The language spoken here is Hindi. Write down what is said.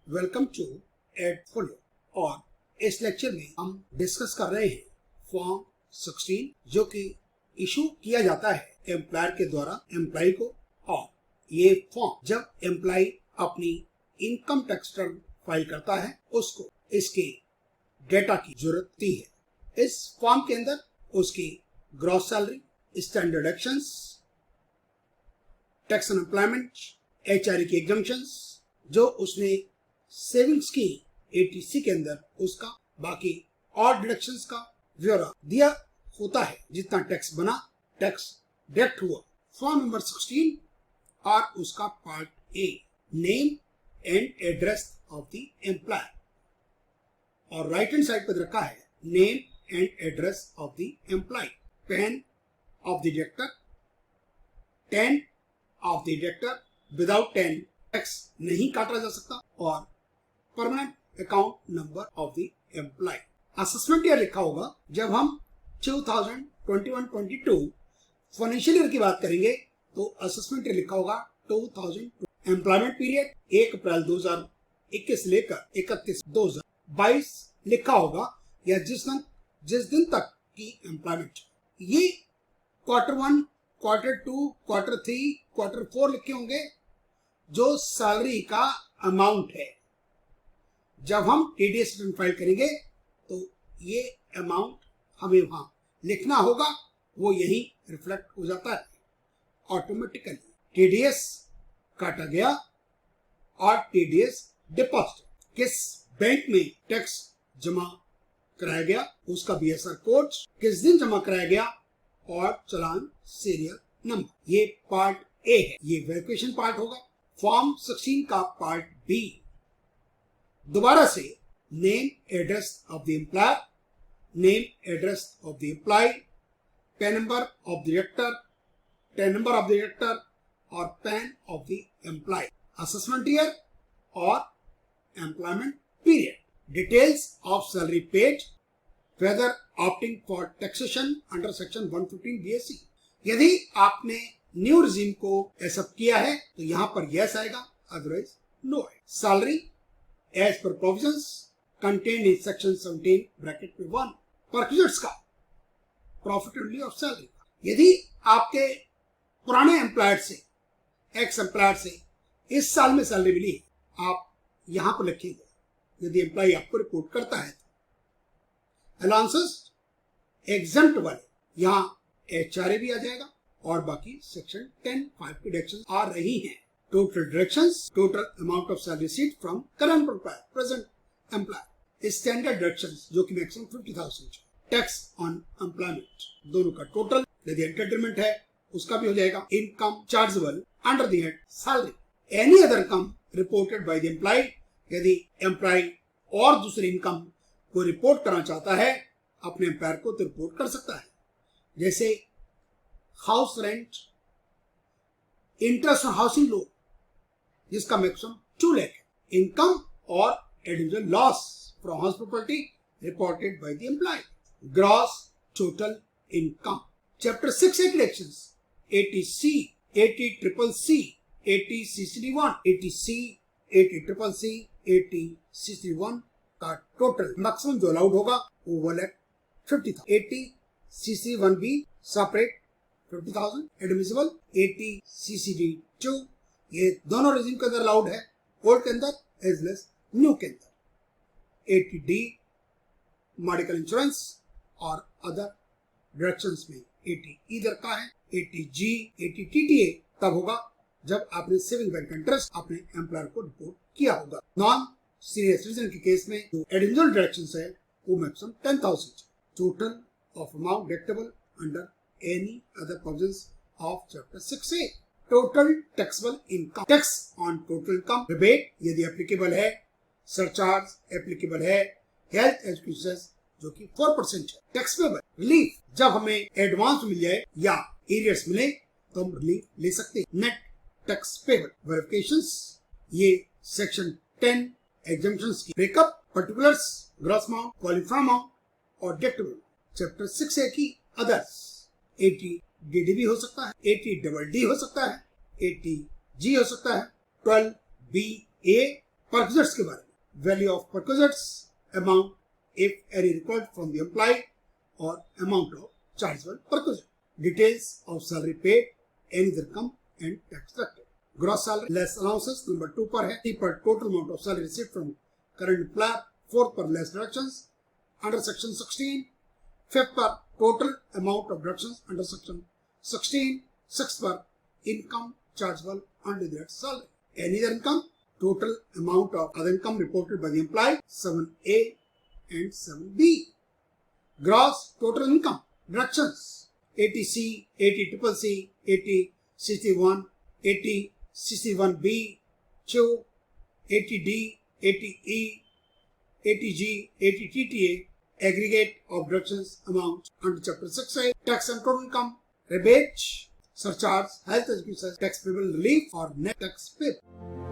Welcome to एडफोलियो। और इस लेक्चर में हम डिस्कस कर रहे हैं फॉर्म 16 जो कि इशू किया जाता है एम्प्लॉयर के द्वारा एम्प्लॉय को। और ये फॉर्म जब एम्प्लॉय अपनी इनकम टैक्स रिटर्न फाइल करता है उसको इसके डेटा की जरूरत होती है। इस फॉर्म के अंदर उसकी gross salary, standard actions, tax and employment, HRA की एग्जम्पशंस, जो उसने सेविंग्स की एटीसी के अंदर उसका बाकी और डिडक्शंस का ब्यौरा दिया होता है। जितना टैक्स बना, टैक्स डिडक्ट हुआ। फॉर्म नंबर 16 और उसका part A, name and address of the employer. और राइट हैंड साइड पर रखा है name and address of the employee. PAN of the director, 10 of the director, without 10 tax नहीं काटा जा सकता। और permanent account number of the employee. Assessment year लिखा होगा। जब हम 2021-22 फाइनेंशियल ईयर की बात करेंगे तो असेसमेंट ईयर लिखा होगा 2000। एम्प्लॉयमेंट पीरियड 1 अप्रैल 2021 से लेकर 31/2022 लिखा होगा, या जिस दिन तक की एम्प्लॉयमेंट। ये Q1, Q2, Q3, Q4 लिखे होंगे जो सैलरी का अमाउंट है। जब हम टीडीएस रिटर्न फाइल करेंगे तो ये अमाउंट हमें वहां लिखना होगा, वो यही रिफ्लेक्ट हो जाता है ऑटोमेटिकली। टीडीएस काटा गया और टीडीएस डिपॉजिट, किस बैंक में टैक्स जमा कराया गया, उसका बीएसआर कोड, किस दिन जमा कराया गया, और चालान सीरियल नंबर। ये पार्ट ए है, ये वेरिफिकेशन पार्ट होगा। फॉर्म 16 का पार्ट बी, दोबारा से name address of the employer, name address of the employee, PAN number of the director, PAN number of the director और PAN of the employee. Assessment year और employment period. Details of salary paid, whether opting for taxation under section 115 BSE। यदि आपने न्यू रिजीम को एक्सेप्ट किया है तो यहाँ पर यस आएगा, अदरवाइज नो आएगा। Salary as per provisions contained in section 17 bracket में 1 परक्यूजर्स का प्रॉफिट ओनली ऑफ सैलरी। यदि आपके पुराने एम्प्लॉयर से, एक्स एम्प्लॉयर से इस साल में सैलरी मिली है, आप यहाँ पर लिखेंगे। यदि एम्प्लॉय आपको रिपोर्ट करता है तो अलाउंसेस एग्जम्प्ट वाले यहाँ एचआरए भी आ जाएगा और बाकी सेक्शन 10(5) की डिडक्शंस आ रही हैं। Total deductions, total amount of salary received from current employer, present employer. Standard deductions जो कि मैक्सिमम 50,000। टैक्स ऑन एम्प्लॉयमेंट, दोनों का टोटल। यदि एंटरटेनमेंट है उसका भी हो जाएगा। Income chargeable under the head salary. Any other income reported by the employee, यदि एम्प्लॉय और दूसरी इनकम को रिपोर्ट करना चाहता है अपने एम्प्लॉयर को, तो रिपोर्ट कर सकता है। जैसे house rent, interest on housing loan जिसका मैक्सिमम 2 लाख, इनकम और individual loss from house property reported by the employee. Gross total income. Chapter 6 deductions 80C, 80CCC, 80CCD1, 80C, 80CCC, 80CCD1 का टोटल मैक्सिमम जो अलाउड होगा वो 1,50,000। 80CCD1 भी सेपरेट 50,000 एडमिसिबल। 80CCD2 ये दोनों रेजिम के अंदर अलाउड है, ओल्ड के अंदर एज लेस न्यू के अंदर। 80D मेडिकल इंश्योरेंस और अदर डिडक्शंस में 80 इधर का है। 80G, 80TTA तब होगा जब आपने सेविंग बैंक इंटरेस्ट अपने एम्प्लॉयर को रिपोर्ट किया होगा। नॉन सीरियस रीजन के केस में जो एडिशनल डिडक्शंस है वो maximum 10,000। Total of amount deductible under any other provisions of chapter 6A। total taxable income, tax on total income, rebate यदि एप्लीकेबल है, सरचार्ज एप्लीकेबल है, हेल्थ एजुकेशन जो कि 4% है। टैक्स पेबल रिलीफ, जब हमें एडवांस मिल जाए या एरियर्स मिले तो हम रिलीफ ले सकते हैं। नेट टैक्स पेबल वेरिफिकेशंस, ये सेक्शन 10 एग्जम्पशंस की breakup, particulars, gross amount, qualified amount और डिडक्टेबल। चैप्टर 6A की अदर्स, 80DD भी हो सकता है, 80DD हो सकता है, 80G हो सकता है, 12BA परक्विजिट्स के बारे में, value of perquisites, amount if any required from the employee और amount of chargeable perquisite, details of salary paid, any other income and tax deducted. Gross salary less allowances number 2 पर है। 3 पर total amount of salary received from current employer. 4 पर लेस डिडक्शंस अंडर सेक्शन 16। 5 पर total amount of deductions under section 16। 6 पर income chargeable under that salary. Any other income, total amount of other income reported by the employee, 7A and 7B. Gross total income, deductions, 80C, 80CCC, 80CC1, 80CC1B, 2, 80D, 80E, 80G, 80TTA, aggregate of deductions amount under Chapter 6A, tax and total income, rebate, surcharge, health education, tax payable relief or net tax payable.